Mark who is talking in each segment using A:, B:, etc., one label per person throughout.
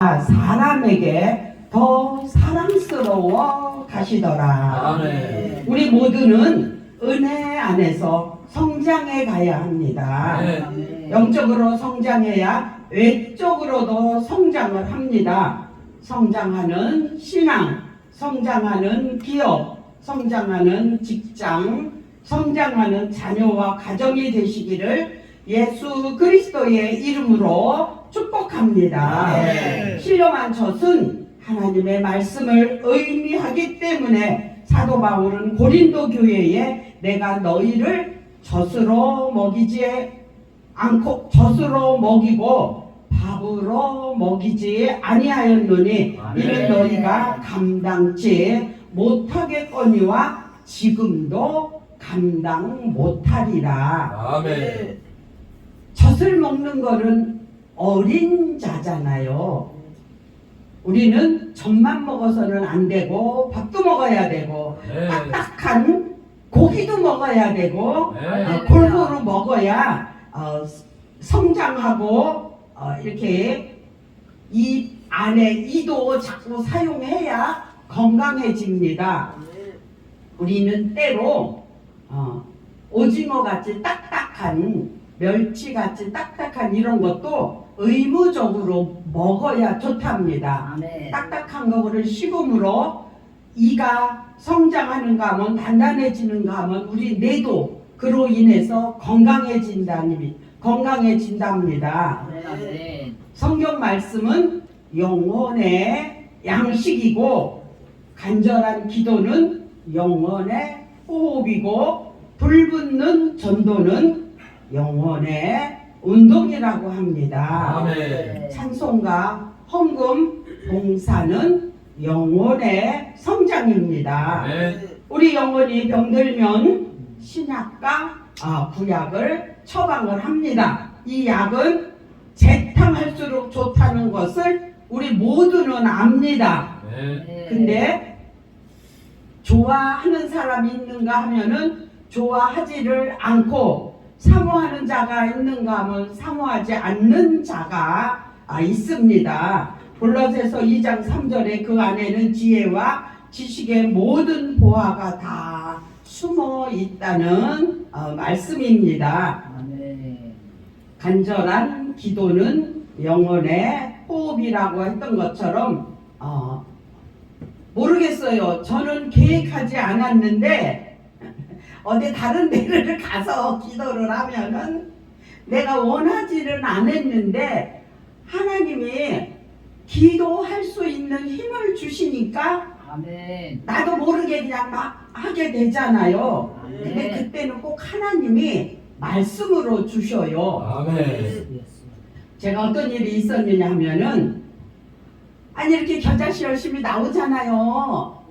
A: 사람에게 더 사랑스러워 가시더라.
B: 아멘.
A: 우리 모두는 은혜 안에서 성장해 가야 합니다.
B: 아멘.
A: 영적으로 성장해야 외적으로도 성장을 합니다. 성장하는 신앙, 성장하는 기업, 성장하는 직장, 성장하는 자녀와 가정이 되시기를 예수 그리스도의 이름으로 축복합니다. 신령한 젖은 하나님의 말씀을 의미하기 때문에 사도 바울은 고린도 교회에 내가 너희를 젖으로 먹이지 않고 젖으로 먹이고 밥으로 먹이지 아니하였노니 이는 너희가 감당치 못하겠거니와 지금도 감당 못하리라.
B: 아멘.
A: 젖을 먹는 거는 어린 자잖아요. 우리는 젖만 먹어서는 안 되고 밥도 먹어야 되고 딱딱한 고기도 먹어야 되고 골고루 먹어야 성장하고 이렇게 이 안에 이도 자꾸 사용해야 건강해집니다. 우리는 때로 오징어같이 딱딱한 멸치같이 딱딱한 이런 것도 의무적으로 먹어야 좋답니다.
C: 아멘.
A: 딱딱한 거를 씹음으로 이가 성장하는가 하면 단단해지는가 하면 우리 뇌도 그로 인해서 건강해진답니다.
C: 아멘.
A: 성경 말씀은 영혼의 양식이고 간절한 기도는 영혼의 호흡이고 불붙는 전도는 영혼의 운동이라고 합니다.
B: 아멘.
A: 찬송가, 헌금, 봉사는 영혼의 성장입니다.
B: 아멘.
A: 우리 영혼이 병들면 신약과 구약을 처방을 합니다. 이 약은 재탕할수록 좋다는 것을 우리 모두는 압니다. 근데 좋아하는 사람이 있는가 하면은 좋아하지를 않고 사모하는 자가 있는가 하면 사모하지 않는 자가 있습니다. 골로새서 2장 3절에 그 안에는 지혜와 지식의 모든 보화가 다 숨어 있다는 말씀입니다.
C: 아멘.
A: 간절한 기도는 영혼의 호흡이라고 했던 것처럼 모르겠어요. 저는 계획하지 않았는데 어디 다른 데를 가서 기도를 하면은 내가 원하지는 않았는데 하나님이 기도할 수 있는 힘을 주시니까
C: 아멘.
A: 나도 모르게 그냥 막 하게 되잖아요.
C: 아멘.
A: 근데 그때는 꼭 하나님이 말씀으로 주셔요.
B: 아멘.
A: 제가 어떤 일이 있었느냐 하면은 아니 이렇게 겨자씨 열심히 나오잖아요.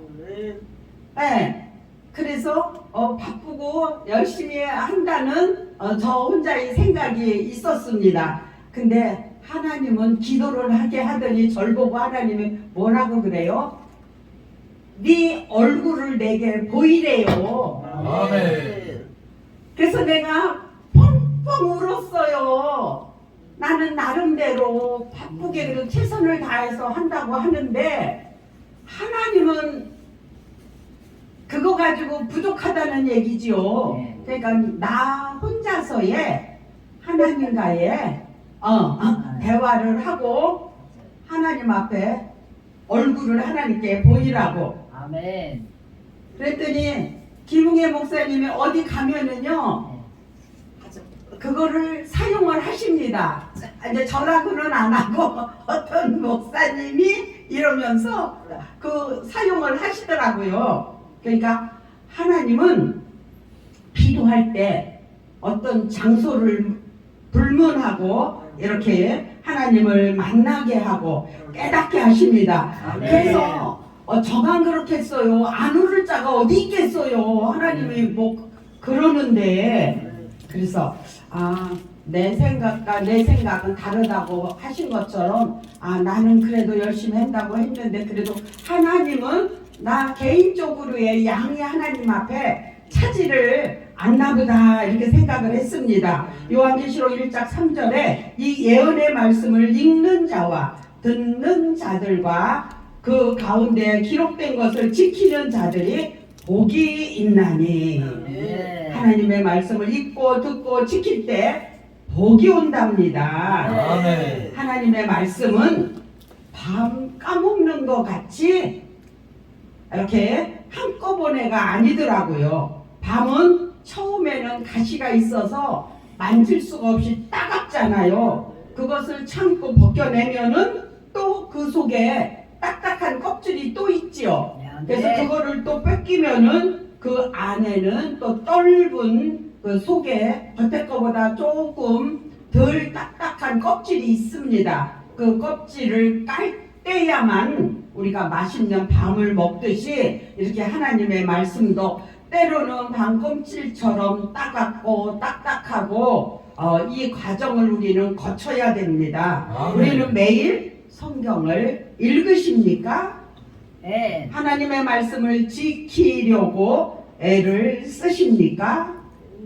A: 네. 그래서 바쁘고 열심히 한다는 저 혼자의 생각이 있었습니다. 근데 하나님은 기도를 하게 하더니 절 보고 하나님이 뭐라고 그래요? 네 얼굴을 내게 보이래요.
B: 아멘.
A: 그래서 내가 펑펑 울었어요. 나는 나름대로 바쁘게 그래도 최선을 다해서 한다고 하는데 하나님은 그거 가지고 부족하다는 얘기지요.
C: 네.
A: 그러니까 나 혼자서의 하나님과의 대화를 하고 하나님 앞에 얼굴을 하나님께 보이라고.
C: 아멘.
A: 그랬더니 김웅애 목사님이 어디 가면은요 그거를 사용을 하십니다. 이제 저라고는 안 하고 어떤 목사님이 이러면서 그 사용을 하시더라고요. 그러니까 하나님은 기도할 때 어떤 장소를 불문하고 이렇게 하나님을 만나게 하고 깨닫게 하십니다.
C: 아멘.
A: 그래서 저만 그렇겠어요. 안 울을 자가 어디 있겠어요. 하나님이 뭐 그러는데 그래서 내 생각은 다르다고 하신 것처럼 나는 그래도 열심히 한다고 했는데 그래도 하나님은 나 개인적으로의 양이 하나님 앞에 차지를 않나보다 이렇게 생각을 했습니다. 요한계시록 1장 3절에 이 예언의 말씀을 읽는 자와 듣는 자들과 그 가운데 기록된 것을 지키는 자들이 복이 있나니.
C: 네.
A: 하나님의 말씀을 읽고 듣고 지킬 때 복이 온답니다.
B: 네.
A: 하나님의 말씀은 밤 까먹는 것 같이 이렇게 한꺼번에가 아니더라고요. 밤은 처음에는 가시가 있어서 만질 수가 없이 따갑잖아요. 그것을 참고 벗겨내면은 또 그 속에 딱딱한 껍질이 또 있지요. 그래서 그거를 또 뺏기면은 그 안에는 또 떫은 그 속에 겉에 거보다 조금 덜 딱딱한 껍질이 있습니다. 그 껍질을 깔 때야만 우리가 맛있는 밤을 먹듯이 이렇게 하나님의 말씀도 때로는 밤껍질처럼 따갑고 딱딱하고 이 과정을 우리는 거쳐야 됩니다.
B: 아멘.
A: 우리는 매일 성경을 읽으십니까?
C: 네.
A: 하나님의 말씀을 지키려고 애를 쓰십니까?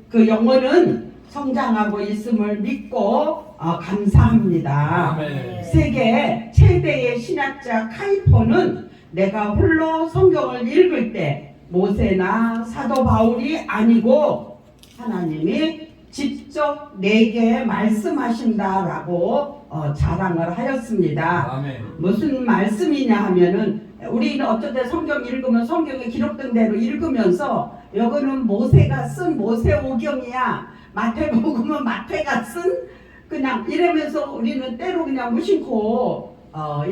A: 그 영혼은 성장하고 있음을 믿고 감사합니다.
B: 아멘.
A: 세계 최대의 신학자 카이퍼는 내가 홀로 성경을 읽을 때 모세나 사도 바울이 아니고 하나님이 직접 내게 말씀하신다라고 자랑을 하였습니다.
B: 아멘.
A: 무슨 말씀이냐 하면은 우리는 어쩔 때 성경 읽으면 성경에 기록된 대로 읽으면서 여기는 모세가 쓴 모세오경이야, 마태복음은 마태가 쓴 그냥 이러면서 우리는 때로 그냥 무심코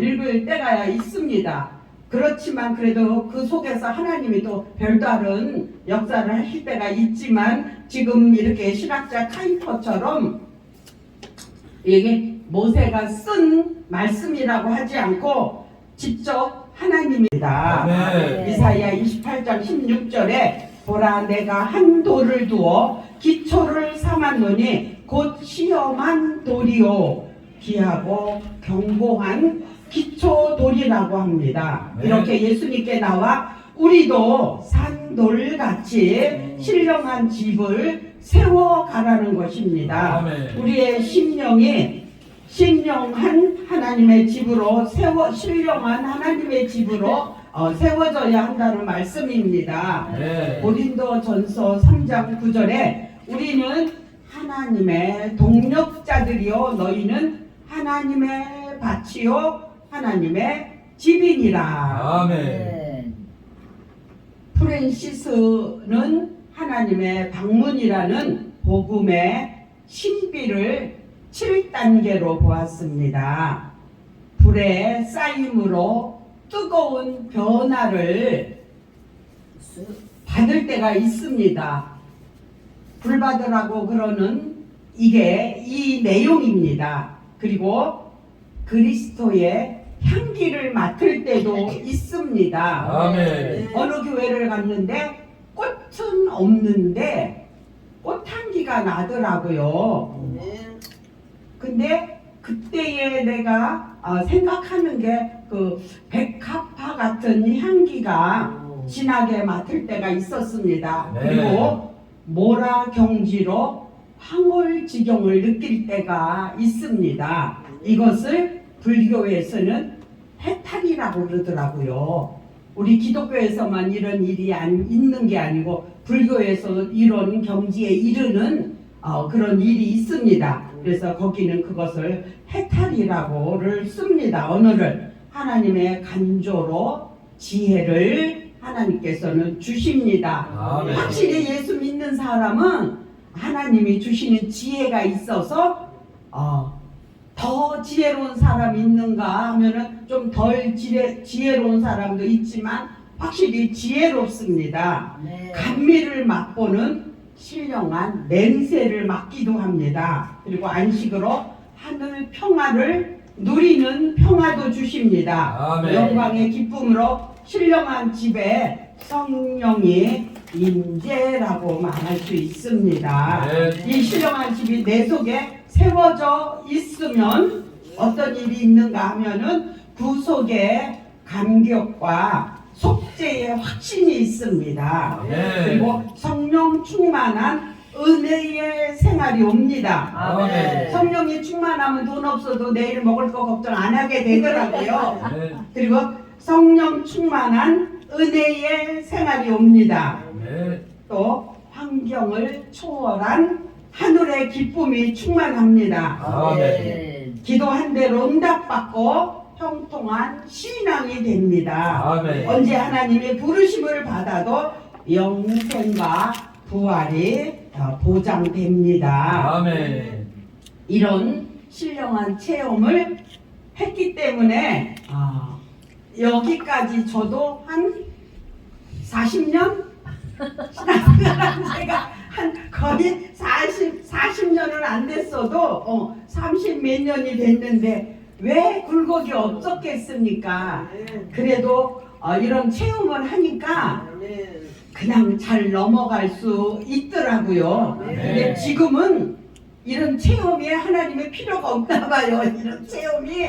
A: 읽을 때가 있습니다. 그렇지만 그래도 그 속에서 하나님이 또 별다른 역사를 하실 때가 있지만 지금 이렇게 신학자 카이퍼처럼 이게 모세가 쓴 말씀이라고 하지 않고 직접 하나님입니다.
B: 아멘.
A: 이사야 28장 16절에 보라 내가 한 돌을 두어 기초를 삼았노니 곧 시험한 돌이요 귀하고 견고한 기초돌이라고 합니다.
B: 네.
A: 이렇게 예수님께 나와 우리도 산돌같이 신령한 집을 세워가라는 것입니다.
B: 아멘.
A: 우리의 심령이 신령한 하나님의 집으로 신령한 하나님의 집으로 세워져야 한다는 말씀입니다.
B: 네.
A: 고린도전서 3장 9절에 우리는 하나님의 동력자들이요 너희는 하나님의 밭이요 하나님의 집이니라.
B: 아멘.
C: 네.
A: 프랜시스는 하나님의 방문이라는 복음의 신비를 7단계로 보았습니다. 불의 쌓임으로 뜨거운 변화를 받을 때가 있습니다. 불 받으라고 그러는 이게 이 내용입니다. 그리고 그리스도의 향기를 맡을 때도 있습니다.
B: 아멘.
A: 어느 교회를 갔는데 꽃은 없는데 꽃향기가 나더라고요. 근데 그때에 내가 생각하는 게 그 백합화 같은 향기가 진하게 맡을 때가 있었습니다.
B: 네.
A: 그리고 모라 경지로 황홀지경을 느낄 때가 있습니다. 이것을 불교에서는 해탈이라고 그러더라고요. 우리 기독교에서만 이런 일이 있는 게 아니고 불교에서 이런 경지에 이르는 그런 일이 있습니다. 그래서 거기는 그것을 해탈이라고를 씁니다. 언어를 하나님의 간조로 지혜를 하나님께서는 주십니다.
B: 아멘.
A: 확실히 예수 믿는 사람은 하나님이 주시는 지혜가 있어서 더 지혜로운 사람이 있는가 하면은 좀 덜 지혜로운 사람도 있지만 확실히 지혜롭습니다.
C: 네.
A: 감미를 맛보는 신령한 냄새를 맡기도 합니다. 그리고 안식으로 하늘 평화를 누리는 평화도 주십니다.
B: 아멘.
A: 영광의 기쁨으로 신령한 집에 성령이 임재라고 말할 수 있습니다.
B: 네.
A: 이 신령한 집이 내 속에 세워져 있으면 어떤 일이 있는가 하면은 구속의 감격과 속죄의 확신이 있습니다.
B: 네.
A: 그리고 성령 충만한 은혜의 생활이 옵니다.
B: 아멘.
A: 성령이 충만하면 돈 없어도 내일 먹을 거 걱정 안 하게 되더라고요.
B: 네.
A: 그리고 성령 충만한 은혜의 생활이 옵니다.
B: 네.
A: 또 환경을 초월한 하늘의 기쁨이 충만합니다.
B: 아멘.
A: 기도한 대로 응답받고 형통한 신앙이 됩니다.
B: 아멘.
A: 언제 하나님의 부르심을 받아도 영생과 부활이 보장됩니다.
B: 아멘.
A: 이런 신령한 체험을 했기 때문에 여기까지 저도 한 40년? 제가 한 거의 40년은 안 됐어도 30 몇 년이 됐는데 왜 굴곡이 없었겠습니까? 그래도 이런 체험을 하니까 그냥 잘 넘어갈 수 있더라고요. 근데 지금은 이런 체험이 하나님의 필요가 없나 봐요. 이런 체험이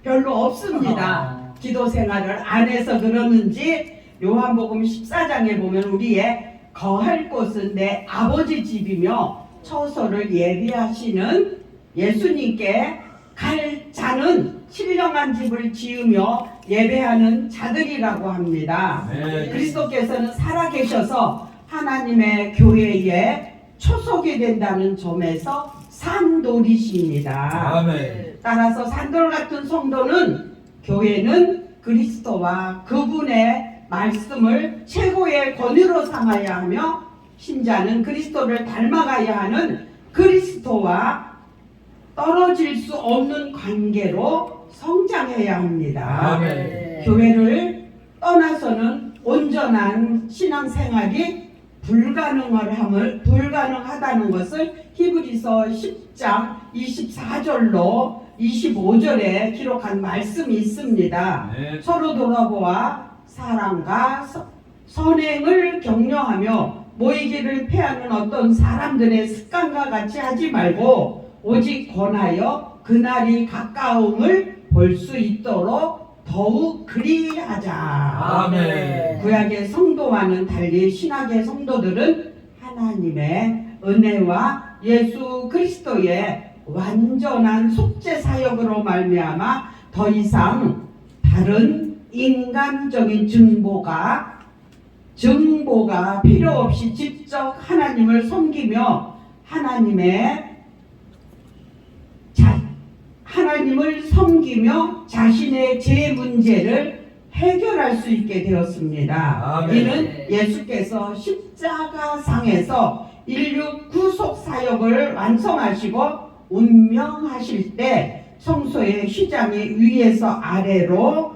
A: 별로 없습니다. 기도 생활을 안 해서 그러는지 요한복음 14장에 보면 우리의 거할 곳은 내 아버지 집이며 처소를 예비하시는 예수님께 갈 자는 신령한 집을 지으며 예배하는 자들이라고 합니다.
B: 네.
A: 그리스도께서는 살아계셔서 하나님의 교회에 초속이 된다는 점에서 산돌이십니다.
B: 아멘.
A: 따라서 산돌 같은 성도는 교회는 그리스도와 그분의 말씀을 최고의 권위로 삼아야 하며 신자는 그리스도를 닮아가야 하는 그리스도와 떨어질 수 없는 관계로 성장해야 합니다.
B: 아멘.
A: 교회를 떠나서는 온전한 신앙생활이 불가능하다는 것을 히브리서 10장 24절로 25절에 기록한 말씀이 있습니다.
B: 네.
A: 서로 돌아보아 사랑과 선행을 격려하며 모이기를 패하는 어떤 사람들의 습관과 같이 하지 말고 오직 권하여 그날이 가까움을 볼 수 있도록 더욱 그리하자.
B: 아멘.
A: 구약의 성도와는 달리 신약의 성도들은 하나님의 은혜와 예수 그리스도의 완전한 속죄 사역으로 말미암아 더 이상 다른 인간적인 증보가 필요 없이 직접 하나님을 섬기며 하나님을 섬기며 자신의 죄 문제를 해결할 수 있게 되었습니다.
B: 아멘.
A: 이는 예수께서 십자가상에서 인류 구속 사역을 완성하시고 운명하실 때 성소의 휘장이 위에서 아래로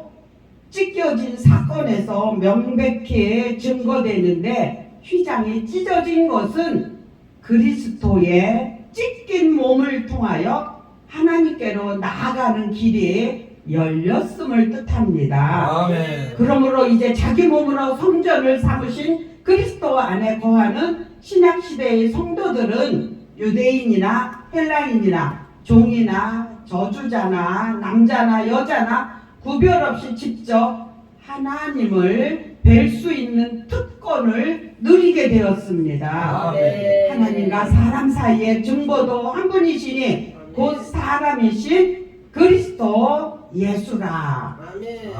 A: 찢겨진 사건에서 명백히 증거되는데 휘장이 찢어진 것은 그리스도의 찢긴 몸을 통하여 하나님께로 나아가는 길이 열렸음을 뜻합니다.
B: 아멘.
A: 그러므로 이제 자기 몸으로 성전을 삼으신 그리스도 안에 거하는 신약시대의 성도들은 유대인이나 헬라인이나 종이나 저주자나 남자나 여자나 구별 없이 직접 하나님을 뵐 수 있는 특권을 누리게 되었습니다.
B: 아멘.
A: 하나님과 사람 사이의 중보도 한 분이시니 곧 사람이신 그리스도 예수라.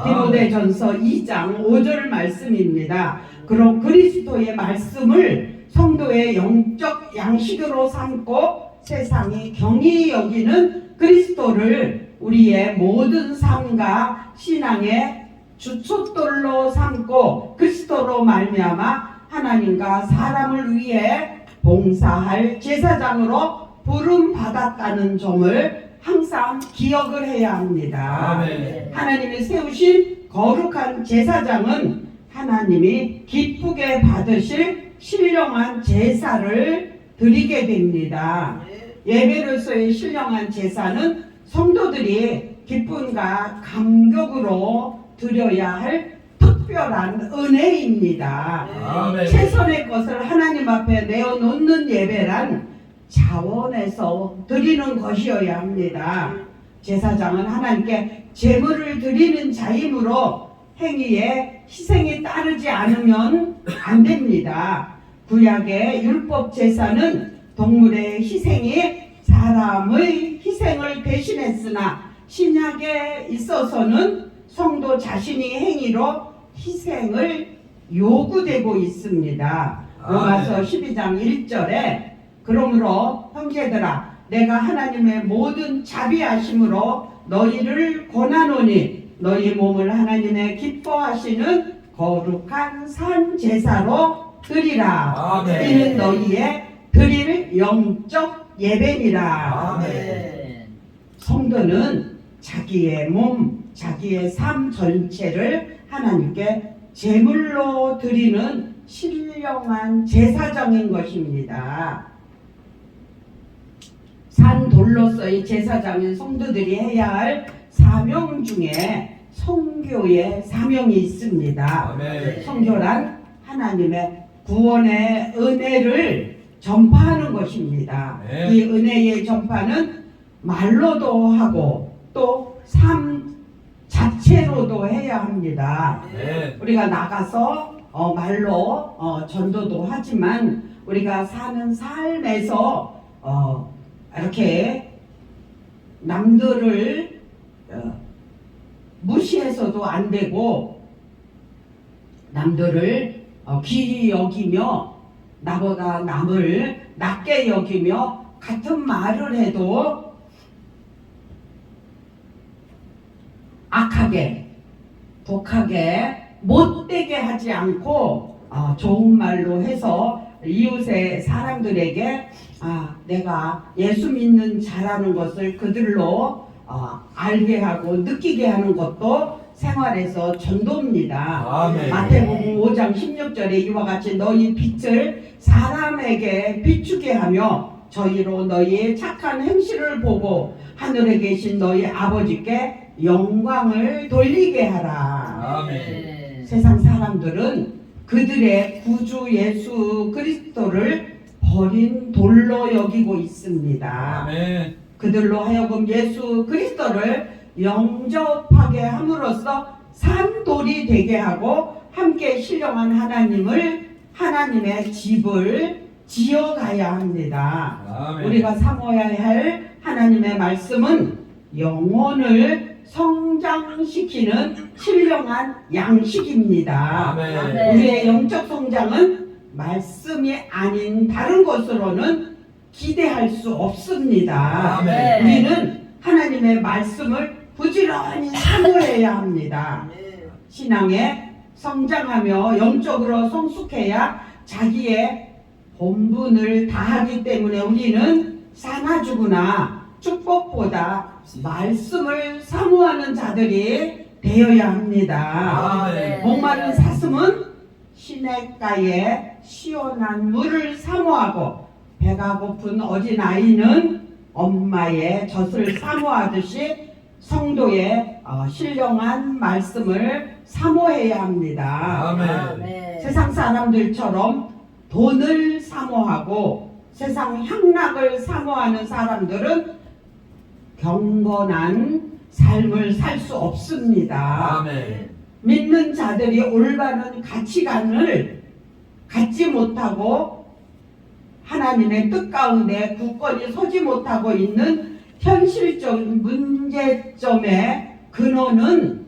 A: 디모데전서 2장 5절 말씀입니다. 그럼 그리스도의 말씀을 성도의 영적 양식으로 삼고 세상이 경히 여기는 그리스도를 우리의 모든 삶과 신앙의 주춧돌로 삼고 그리스도로 말미암아 하나님과 사람을 위해 봉사할 제사장으로 부름 받았다는 점을 항상 기억을 해야 합니다.
B: 아멘.
A: 하나님이 세우신 거룩한 제사장은 하나님이 기쁘게 받으실 신령한 제사를 드리게 됩니다. 예배로서의 신령한 제사는 성도들이 기쁨과 감격으로 드려야 할 특별한 은혜입니다.
B: 아멘.
A: 최선의 것을 하나님 앞에 내어놓는 예배란 자원에서 드리는 것이어야 합니다. 제사장은 하나님께 제물을 드리는 자이므로 행위에 희생이 따르지 않으면 안 됩니다. 구약의 율법 제사는 동물의 희생이 사람의 희생을 대신했으나 신약에 있어서는 성도 자신이 행위로 희생을 요구되고 있습니다. 로마서 12장 1절에 그러므로 형제들아 내가 하나님의 모든 자비하심으로 너희를 권하노니 너희 몸을 하나님의 기뻐하시는 거룩한 산 제사로 드리라.
B: 아멘.
A: 이는 너희의 드릴 영적 예배니라.
B: 아멘.
A: 성도는 자기의 몸, 자기의 삶 전체를 하나님께 제물로 드리는 신령한 제사장인 것입니다. 산돌로서의 제사장인 성도들이 해야 할 사명 중에 선교의 사명이 있습니다.
B: 아멘.
A: 선교란 하나님의 구원의 은혜를 전파하는 것입니다.
B: 네.
A: 이 은혜의 전파는 말로도 하고 또 삶 자체로도 해야 합니다.
B: 네.
A: 우리가 나가서 말로 전도도 하지만 우리가 사는 삶에서 이렇게 남들을 무시해서도 안 되고 남들을 귀히 여기며 나보다 남을 낮게 여기며 같은 말을 해도 악하게 독하게 못되게 하지 않고 좋은 말로 해서 이웃의 사람들에게 내가 예수 믿는 자라는 것을 그들로 알게 하고 느끼게 하는 것도 생활에서 전도입니다.
B: 아멘.
A: 마태복음 5장 16절에 이와 같이 너희 빛을 사람에게 비추게 하며 저희로 너희의 착한 행실을 보고 하늘에 계신 너희 아버지께 영광을 돌리게 하라.
B: 아멘.
A: 세상 사람들은 그들의 구주 예수 그리스도를 버린 돌로 여기고 있습니다.
B: 아멘.
A: 그들로 하여금 예수 그리스도를 영접하게 함으로써 산돌이 되게 하고 함께 신령한 하나님의 집을 지어가야 합니다.
B: 아멘.
A: 우리가 사모해야 할 하나님의 말씀은 영혼을 성장시키는 신령한 양식입니다.
B: 아멘.
A: 우리의 영적 성장은 말씀이 아닌 다른 것으로는 기대할 수 없습니다.
B: 아멘.
A: 우리는 하나님의 말씀을 부지런히 사모해야 합니다. 신앙에 성장하며 영적으로 성숙해야 자기의 본분을 다하기 때문에 우리는 사나주구나 축복보다 말씀을 사모하는 자들이 되어야 합니다.
B: 아멘.
A: 목마른 사슴은 시냇가에 시원한 물을 사모하고 배가 고픈 어린아이는 엄마의 젖을 사모하듯이 성도의 신령한 말씀을 사모해야 합니다.
B: 아멘.
A: 세상 사람들처럼 돈을 사모하고 세상 향락을 사모하는 사람들은 경건한 삶을 살 수 없습니다.
B: 아멘.
A: 믿는 자들이 올바른 가치관을 갖지 못하고 하나님의 뜻 가운데 굳건히 서지 못하고 있는 현실적인 문제점의 근원은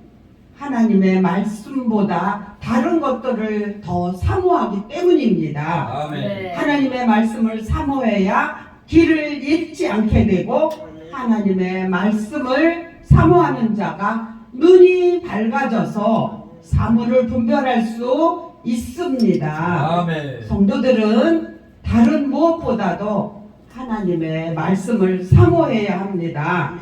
A: 하나님의 말씀보다 다른 것들을 더 사모하기 때문입니다.
B: 아멘.
A: 하나님의 말씀을 사모해야 길을 잃지 않게 되고 하나님의 말씀을 사모하는 자가 눈이 밝아져서 사물을 분별할 수 있습니다.
B: 아멘.
A: 성도들은 다른 무엇보다도 하나님의 말씀을 사모해야 합니다.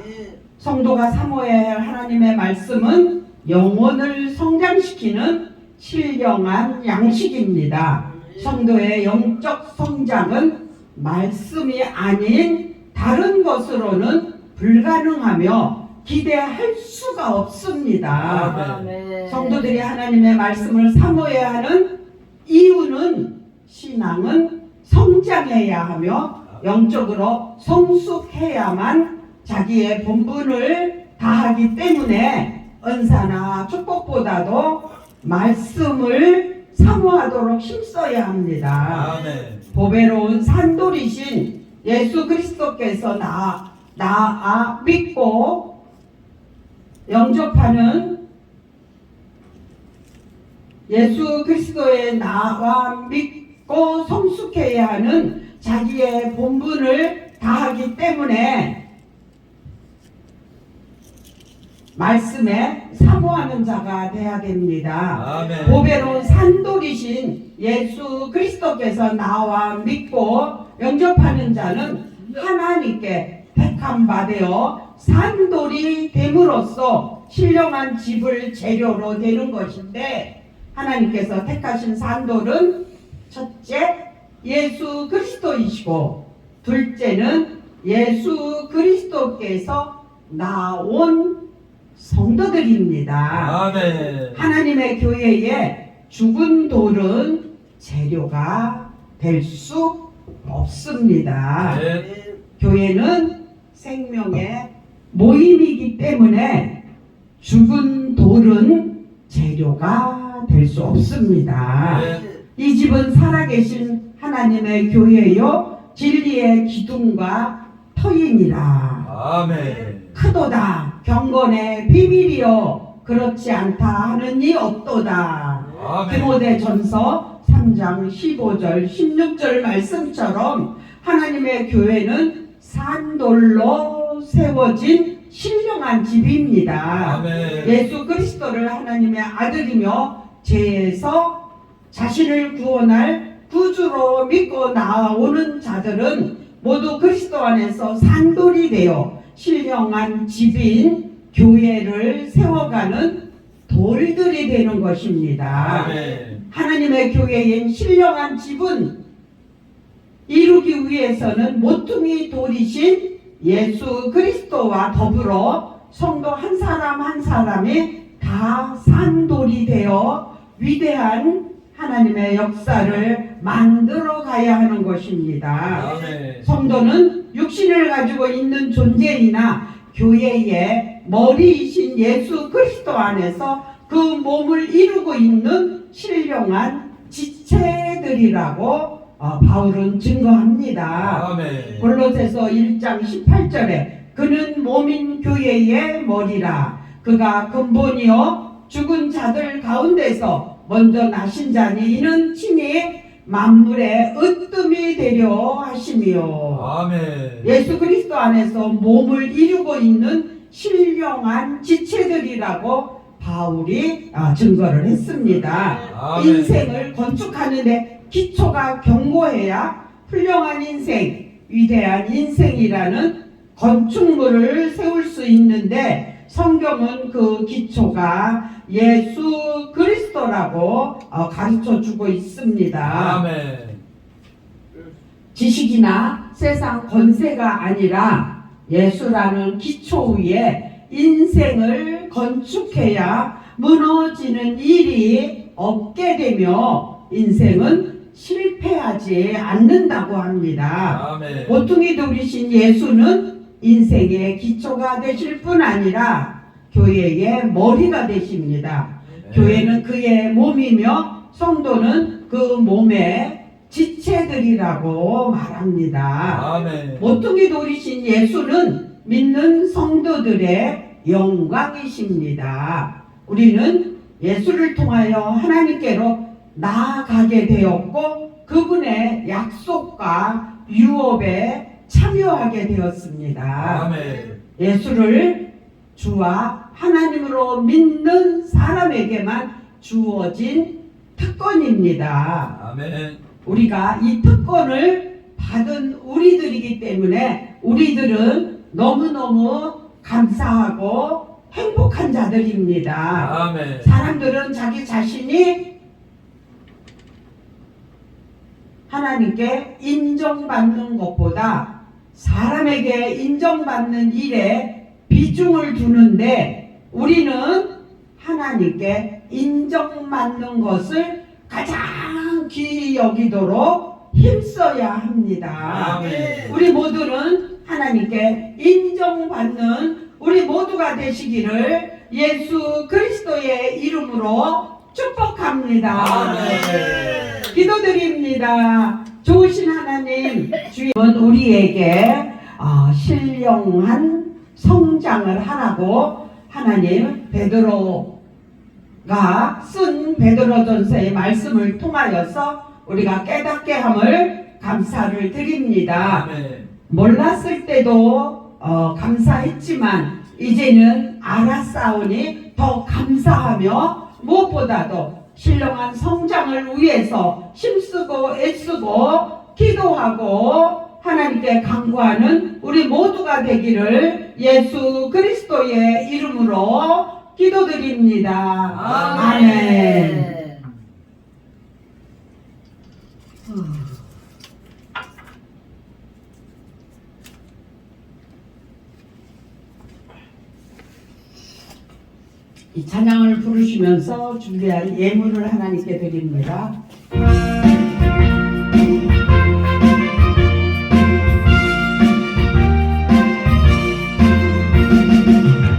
A: 성도가 사모해야 할 하나님의 말씀은 영혼을 성장시키는 신령한 양식입니다. 성도의 영적 성장은 말씀이 아닌 다른 것으로는 불가능하며 기대할 수가 없습니다.
B: 아멘.
A: 성도들이 하나님의 말씀을 사모해야 하는 이유는 신앙은 성장해야 하며 영적으로 성숙해야만 자기의 본분을 다하기 때문에 은사나 축복보다도 말씀을 사모하도록 힘써야 합니다.
D: 아멘.
A: 보배로운 산돌이신 예수 그리스도께서 나아 믿고 영접하는 예수 그리스도의 나와 믿고 성숙해야 하는 자기의 본분을 다하기 때문에 말씀에 사모하는 자가 되어야 됩니다.
D: 아멘.
A: 보배로운 산돌이신 예수 그리스도께서 나와 믿고 영접하는 자는 하나님께 택한 바 되어 산돌이 됨으로써 신령한 집을 재료로 되는 것인데, 하나님께서 택하신 산돌은 첫째 예수 그리스도이시고, 둘째는 예수 그리스도께서 나온 성도들입니다.
D: 아멘.
A: 하나님의 교회에 죽은 돌은 재료가 될 수 없습니다.
D: 네.
A: 교회는 생명의 모임이기 때문에 죽은 돌은 재료가 될 수 없습니다.
D: 네.
A: 이 집은 살아계신 하나님의 교회요 진리의 기둥과 터이니라.
D: 아멘.
A: 크도다 경건의 비밀이요 그렇지 않다 하는 이 없도다.
D: 아멘.
A: 디모데전서 3장 15절 16절 말씀처럼 하나님의 교회는 산돌로 세워진 신령한 집입니다.
D: 아멘.
A: 예수 그리스도를 하나님의 아들이며 죄에서 자신을 구원할 구주로 믿고 나아오는 자들은 모두 그리스도 안에서 산돌이 되어 신령한 집인 교회를 세워가는 돌들이 되는 것입니다.
D: 아멘.
A: 하나님의 교회인 신령한 집은 이루기 위해서는 모퉁이 돌이신 예수 그리스도와 더불어 성도 한 사람 한 사람이 다 산돌이 되어 위대한 하나님의 역사를 만들어 가야 하는 것입니다.
D: 아멘.
A: 성도는 육신을 가지고 있는 존재이나 교회의 머리이신 예수 그리스도 안에서 그 몸을 이루고 있는 신령한 지체들이라고 바울은 증거합니다.
D: 아멘.
A: 골로새서 1장 18절에 그는 몸인 교회의 머리라. 그가 근본이요 죽은 자들 가운데서 먼저 나신 자니 이는 친히 만물의 으뜸이 되려 하시며.
D: 아멘.
A: 예수 그리스도 안에서 몸을 이루고 있는 신령한 지체들이라고 바울이 증거를 했습니다.
D: 아멘.
A: 인생을 건축하는데 기초가 견고해야 훌륭한 인생, 위대한 인생이라는 건축물을 세울 수 있는데, 성경은 그 기초가 예수 그리스도라고 가르쳐 주고 있습니다.
D: 아멘.
A: 지식이나 세상 권세가 아니라 예수라는 기초 위에 인생을 건축해야 무너지는 일이 없게 되며 인생은 실패하지 않는다고 합니다.
D: 아멘.
A: 모퉁이 돌이신 예수는 인생의 기초가 되실 뿐 아니라 교회의 머리가 되십니다. 교회는 그의 몸이며 성도는 그 몸의 지체들이라고 말합니다.
D: 아멘.
A: 모퉁이 돌이신 예수는 믿는 성도들의 영광이십니다. 우리는 예수를 통하여 하나님께로 나아가게 되었고 그분의 약속과 유업에 참여하게 되었습니다.
D: 아멘.
A: 예수를 주와 하나님으로 믿는 사람에게만 주어진 특권입니다.
D: 아멘.
A: 우리가 이 특권을 받은 우리들이기 때문에 우리들은 너무너무 감사하고 행복한 자들입니다.
D: 아멘.
A: 사람들은 자기 자신이 하나님께 인정받는 것보다 사람에게 인정받는 일에 비중을 두는데, 우리는 하나님께 인정받는 것을 가장 귀히 여기도록 힘써야 합니다.
D: 아멘.
A: 우리 모두는 하나님께 인정받는 우리 모두가 되시기를 예수 그리스도의 이름으로 축복 축복합니다.
D: 아멘.
A: 기도드립니다. 좋으신 하나님, 주님은 우리에게 신령한 성장을 하라고 하나님 베드로가 쓴 베드로전서의 말씀을 통하여서 우리가 깨닫게 함을 감사를 드립니다.
D: 아멘.
A: 몰랐을 때도 감사했지만 이제는 알았사오니 더 감사하며 무엇보다도 신령한 성장을 위해서 힘쓰고 애쓰고 기도하고 하나님께 간구하는 우리 모두가 되기를 예수 그리스도의 이름으로 기도드립니다. 아멘. 이 찬양을 부르시면서 준비할 예물을 하나님께 드립니다.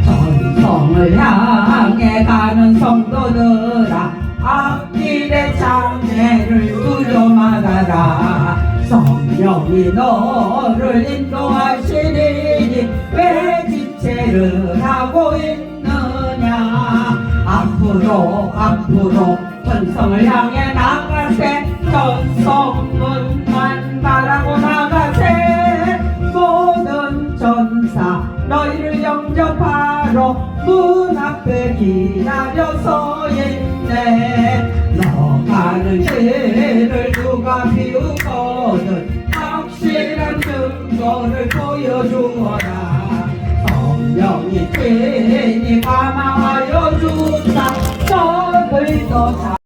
A: 전성을 향해 가는 성도들아, 앞길의 장애를 두려 말아라. 성령이 너를 인도하시리니 왜 지체를 하고 있느냐. 앞으로 전성을 향해 나가세. 전성문만 바라고 나가세. 모든 전사 너희를 영접하러 문 앞에 기다려 서 있네. 너 가는 길을 누가 비우거든 확실한 증거를 보여주어라. 성령이 친히 감화하여 주사 너희도